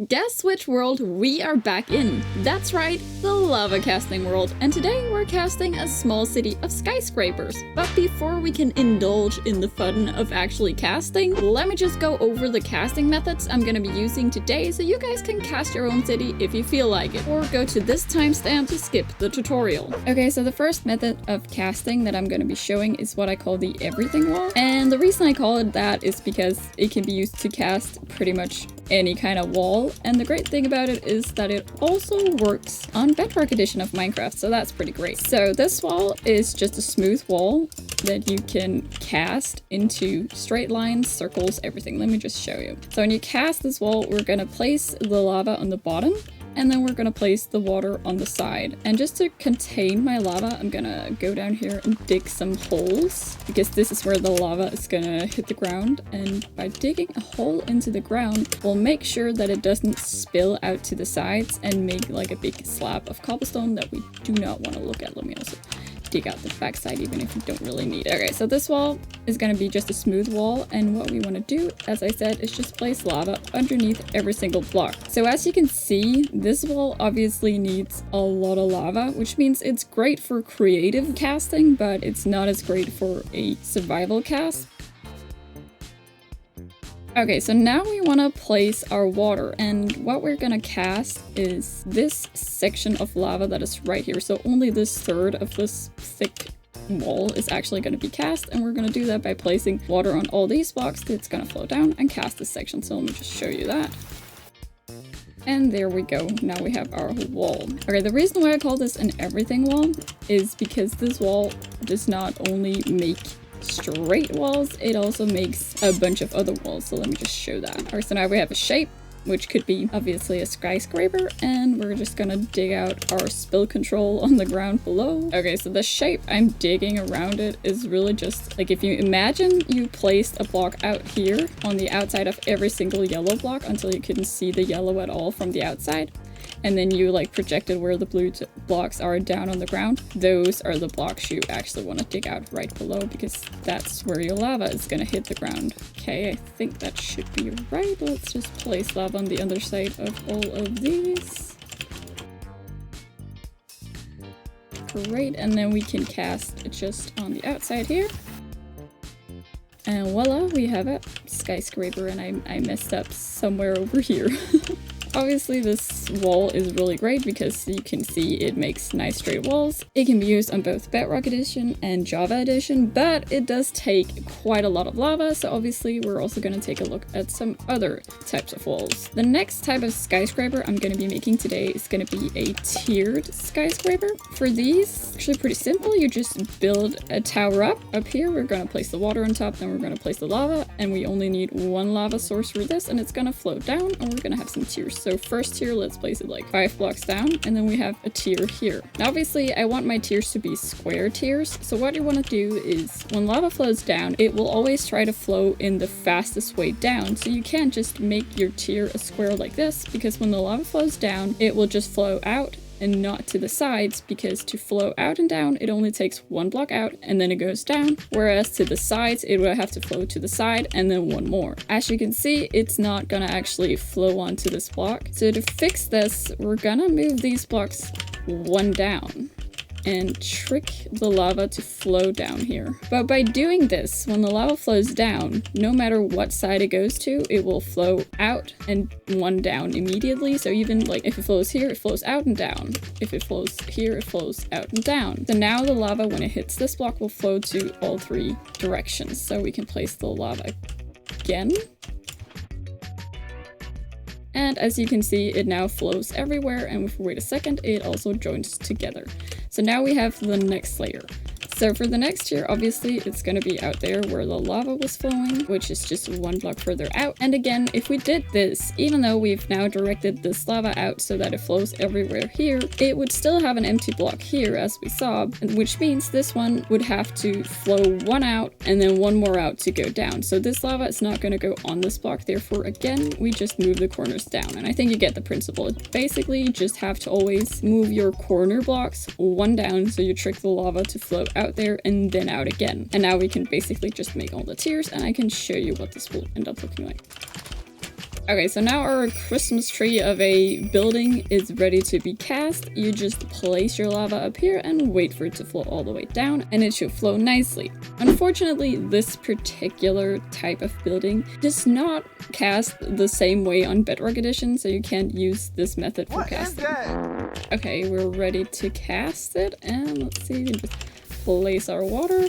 Guess which world we are back in? That's right, the lava casting world. And today we're casting a small city of skyscrapers. But before we can indulge in the fun of actually casting, let me just go over the casting methods I'm gonna be using today so you guys can cast your own city if you feel like it. Or go to this timestamp to skip the tutorial. Okay, so the first method of casting that I'm gonna be showing is what I call the everything wall. And the reason I call it that is because it can be used to cast pretty much any kind of wall, and the great thing about it is that it also works on Bedrock edition of Minecraft, so that's pretty great. So this wall is just a smooth wall that you can cast into straight lines, circles, everything. Let me just show you. So when you cast this wall, we're gonna place the lava on the bottom, and then we're gonna place the water on the side. And just to contain my lava, I'm gonna go down here and dig some holes, because this is where the lava is gonna hit the ground. And by digging a hole into the ground, we'll make sure that it doesn't spill out to the sides and make like a big slab of cobblestone that we do not want to look at. Let me also dig out the backside even if you don't really need it. Okay, so this wall is going to be just a smooth wall, and what we want to do, as I said, is just place lava underneath every single block. So as you can see, this wall obviously needs a lot of lava, which means it's great for creative casting, but it's not as great for a survival cast. Okay, so now we want to place our water, and what we're gonna cast is this section of lava that is right here. So only this third of this thick wall is actually going to be cast, and we're going to do that by placing water on all these blocks. It's going to flow down and cast this section. So let me just show you that. And there we go. Now we have our wall. Okay, the reason why I call this an everything wall is because this wall does not only make straight walls, it also makes a bunch of other walls. So let me just show that. Alright, so now we have a shape, which could be obviously a skyscraper, and we're just gonna dig out our spill control on the ground below. Okay, so the shape I'm digging around it is really just like, if you imagine you placed a block out here on the outside of every single yellow block until you couldn't see the yellow at all from the outside, and then you like projected where the blue blocks are down on the ground. Those are the blocks you actually want to dig out right below, because that's where your lava is going to hit the ground. Okay, I think that should be right. Let's just place lava on the underside of all of these. Great, and then we can cast it just on the outside here. And voila, we have a skyscraper, and I messed up somewhere over here. Obviously, this wall is really great because you can see it makes nice straight walls. It can be used on both Bedrock Edition and Java Edition, but it does take quite a lot of lava, so obviously we're also going to take a look at some other types of walls. The next type of skyscraper I'm going to be making today is going to be a tiered skyscraper. For these, actually pretty simple. You just build a tower up here. We're going to place the water on top, then we're going to place the lava, and we only need one lava source for this, and it's going to float down, and we're going to have some tiers. So first tier, let's place it like 5 blocks down, and then we have a tier here. Now obviously I want my tiers to be square tiers, so what you want to do is when lava flows down, it will always try to flow in the fastest way down. So you can't just make your tier a square like this, because when the lava flows down, it will just flow out and not to the sides, because to flow out and down, it only takes 1 block out and then it goes down, whereas to the sides, it will have to flow to the side and then 1 more. As you can see, it's not gonna actually flow onto this block. So to fix this, we're gonna move these blocks 1 down and trick the lava to flow down here. But by doing this, when the lava flows down, no matter what side it goes to, it will flow out and 1 down immediately. So even like if it flows here, it flows out and down. If it flows here, it flows out and down. So now the lava, when it hits this block, will flow to all 3 directions. So we can place the lava again. And as you can see, it now flows everywhere, and if we wait a second, it also joins together. So now we have the next layer. So for the next tier, obviously it's going to be out there where the lava was flowing, which is just 1 block further out. And again, if we did this, even though we've now directed this lava out so that it flows everywhere here, it would still have an empty block here, as we saw, which means this one would have to flow 1 out and then 1 more out to go down. So this lava is not going to go on this block. Therefore, again, we just move the corners down. And I think you get the principle. Basically, you just have to always move your corner blocks 1 down, so you trick the lava to flow out there and then out again. And now we can basically just make all the tiers, and I can show you what this will end up looking like. Okay, so now our Christmas tree of a building is ready to be cast. You just place your lava up here and wait for it to flow all the way down, and it should flow nicely. Unfortunately, this particular type of building does not cast the same way on Bedrock Edition, so you can't use this method for casting. Okay, we're ready to cast it, and let's see, we can just place our water.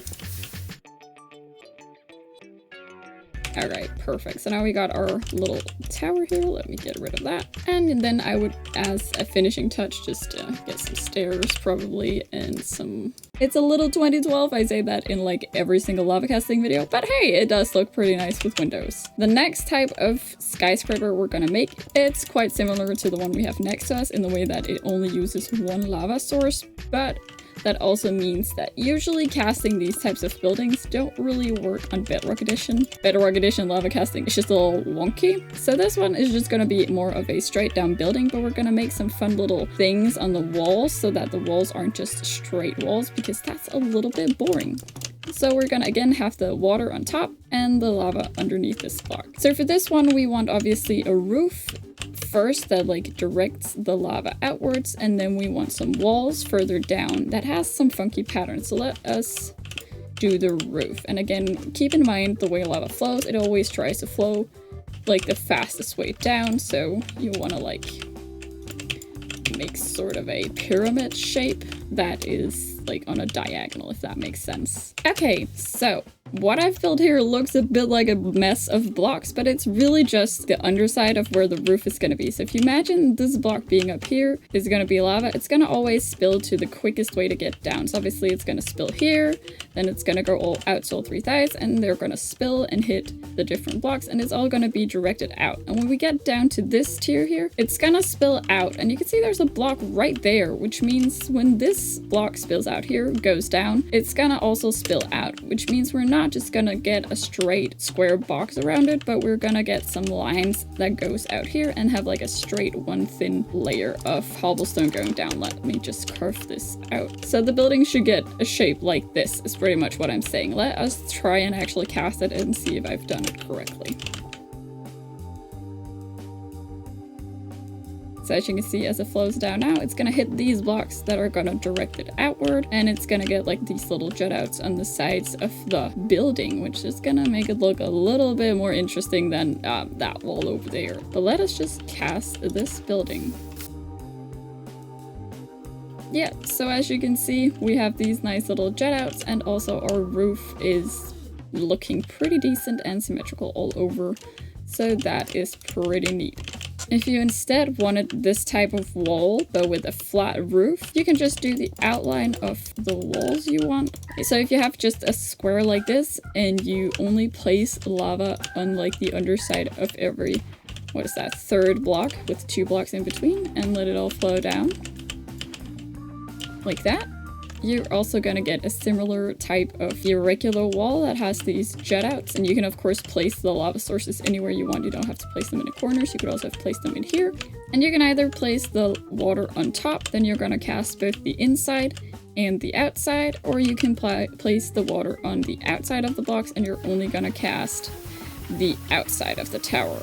Alright, perfect. So now we got our little tower here. Let me get rid of that. And then I would, as a finishing touch, just get some stairs probably and some... It's a little 2012. I say that in like every single lava casting video, but hey, it does look pretty nice with windows. The next type of skyscraper we're gonna make, it's quite similar to the one we have next to us in the way that it only uses one lava source, but that also means that usually casting these types of buildings don't really work on Bedrock Edition. Bedrock Edition lava casting is just a little wonky. So this one is just gonna be more of a straight down building, but we're gonna make some fun little things on the walls so that the walls aren't just straight walls, because that's a little bit boring. So we're gonna again have the water on top and the lava underneath this block. So for this one, we want obviously a roof first that like directs the lava outwards, and then we want some walls further down that has some funky patterns. So let us do the roof. And again, keep in mind the way lava flows, it always tries to flow like the fastest way down. So you want to like make sort of a pyramid shape that is like on a diagonal, if that makes sense. Okay, so what I've built here looks a bit like a mess of blocks, but it's really just the underside of where the roof is going to be. So if you imagine this block being up here is going to be lava, it's going to always spill to the quickest way to get down. So obviously it's going to spill here, then it's going to go all out to all three sides, and they're going to spill and hit the different blocks, and it's all going to be directed out. And when we get down to this tier here, it's going to spill out, and you can see there's a block right there, which means when this block spills out here, goes down, it's going to also spill out, which means we're not just gonna get a straight square box around it, but we're gonna get some lines that goes out here and have like a straight one thin layer of cobblestone going down. Let me just carve this out. So the building should get a shape like this is pretty much what I'm saying. Let us try and actually cast it and see if I've done it correctly. So as you can see, as it flows down now, it's gonna hit these blocks that are gonna direct it outward, and it's gonna get like these little jut outs on the sides of the building, which is gonna make it look a little bit more interesting than that wall over there. But let us just cast this building. Yeah, so as you can see, we have these nice little jut outs, and also our roof is looking pretty decent and symmetrical all over. So that is pretty neat. If you instead wanted this type of wall, but with a flat roof, you can just do the outline of the walls you want. So if you have just a square like this, and you only place lava on like the underside of every, what is that, third block with 2 blocks in between, and let it all flow down like that, you're also gonna get a similar type of irregular wall that has these jut outs, and you can of course place the lava sources anywhere you want. You don't have to place them in the corners, you could also place them in here. And you can either place the water on top, then you're gonna cast both the inside and the outside, or you can place the water on the outside of the blocks and you're only gonna cast the outside of the tower.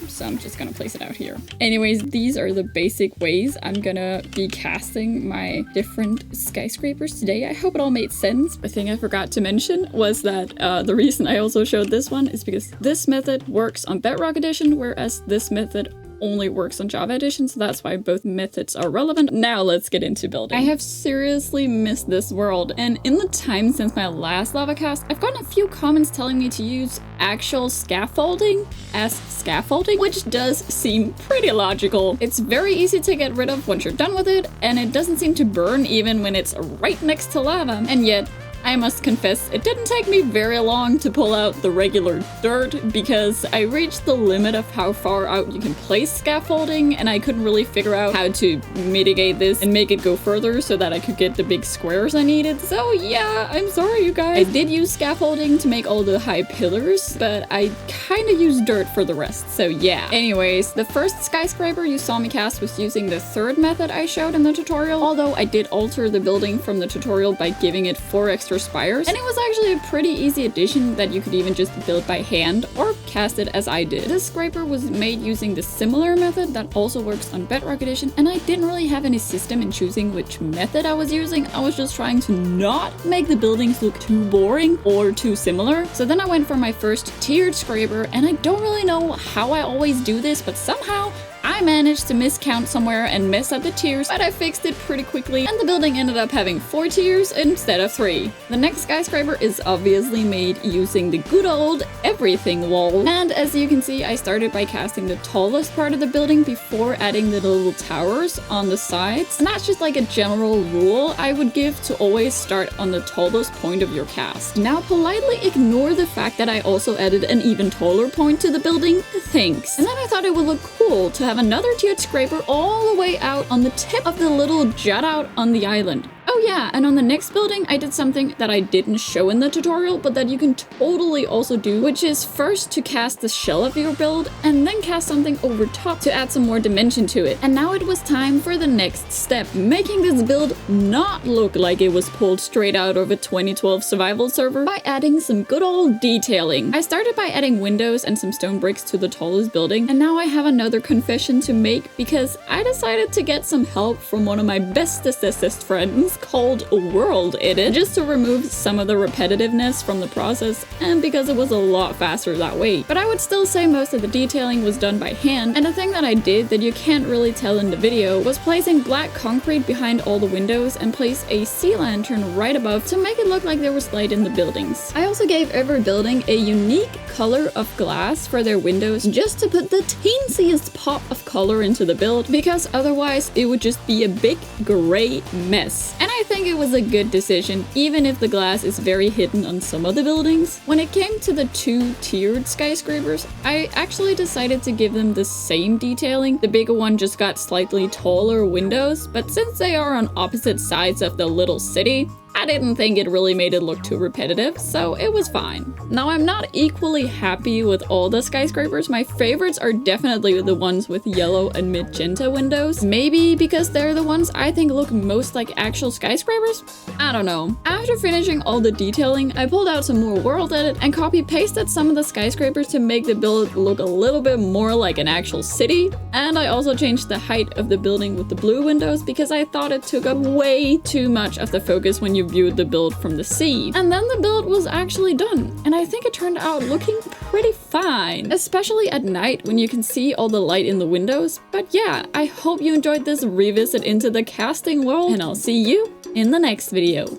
So I'm just gonna place it out here. Anyways, these are the basic ways I'm gonna be casting my different skyscrapers today. I hope it all made sense. The thing I forgot to mention was that the reason I also showed this one is because this method works on Bedrock Edition, whereas this method only works on Java Edition, so that's why both methods are relevant. Now let's get into building. I have seriously missed this world, and in the time since my last lava cast, I've gotten a few comments telling me to use actual scaffolding as scaffolding, which does seem pretty logical. It's very easy to get rid of once you're done with it, and it doesn't seem to burn even when it's right next to lava, and yet I must confess, it didn't take me very long to pull out the regular dirt because I reached the limit of how far out you can place scaffolding, and I couldn't really figure out how to mitigate this and make it go further so that I could get the big squares I needed. So yeah, I'm sorry you guys. I did use scaffolding to make all the high pillars, but I kind of used dirt for the rest, so yeah. Anyways, the first skyscraper you saw me cast was using the third method I showed in the tutorial, although I did alter the building from the tutorial by giving it 4 extra for spires, and it was actually a pretty easy addition that you could even just build by hand or cast it as I did. This scraper was made using the similar method that also works on Bedrock Edition, and I didn't really have any system in choosing which method I was using. I was just trying to not make the buildings look too boring or too similar. So then I went for my first tiered scraper, and I don't really know how I always do this, but somehow I managed to miscount somewhere and mess up the tiers, but I fixed it pretty quickly, and the building ended up having 4 tiers instead of 3. The next skyscraper is obviously made using the good old everything wall. And as you can see, I started by casting the tallest part of the building before adding the little towers on the sides. And that's just like a general rule I would give to always start on the tallest point of your cast. Now politely ignore the fact that I also added an even taller point to the building. Thanks. And then I thought it would look cool to have another tiered scraper all the way out on the tip of the little jut out on the island. Oh yeah, and on the next building, I did something that I didn't show in the tutorial, but that you can totally also do, which is first to cast the shell of your build, and then cast something over top to add some more dimension to it. And now it was time for the next step, making this build not look like it was pulled straight out of a 2012 survival server by adding some good old detailing. I started by adding windows and some stone bricks to the tallest building, and now I have another confession to make because I decided to get some help from one of my bestest friends called World Edit, just to remove some of the repetitiveness from the process, and because it was a lot faster that way. But I would still say most of the detailing was done by hand, and a thing that I did that you can't really tell in the video was placing black concrete behind all the windows and place a sea lantern right above to make it look like there was light in the buildings. I also gave every building a unique color of glass for their windows just to put the teensiest pop of color into the build, because otherwise it would just be a big gray mess. And I think it was a good decision, even if the glass is very hidden on some of the buildings. When it came to the 2 tiered skyscrapers, I actually decided to give them the same detailing. The bigger one just got slightly taller windows, but since they are on opposite sides of the little city, I didn't think it really made it look too repetitive, so it was fine. Now, I'm not equally happy with all the skyscrapers. My favorites are definitely the ones with yellow and magenta windows. Maybe because they're the ones I think look most like actual skyscrapers? I don't know. After finishing all the detailing, I pulled out some more World Edit and copy-pasted some of the skyscrapers to make the build look a little bit more like an actual city. And I also changed the height of the building with the blue windows because I thought it took up way too much of the focus when you viewed the build from the sea. And then the build was actually done, and I think it turned out looking pretty fine, especially at night when you can see all the light in the windows. But yeah, I hope you enjoyed this revisit into the casting world, and I'll see you in the next video.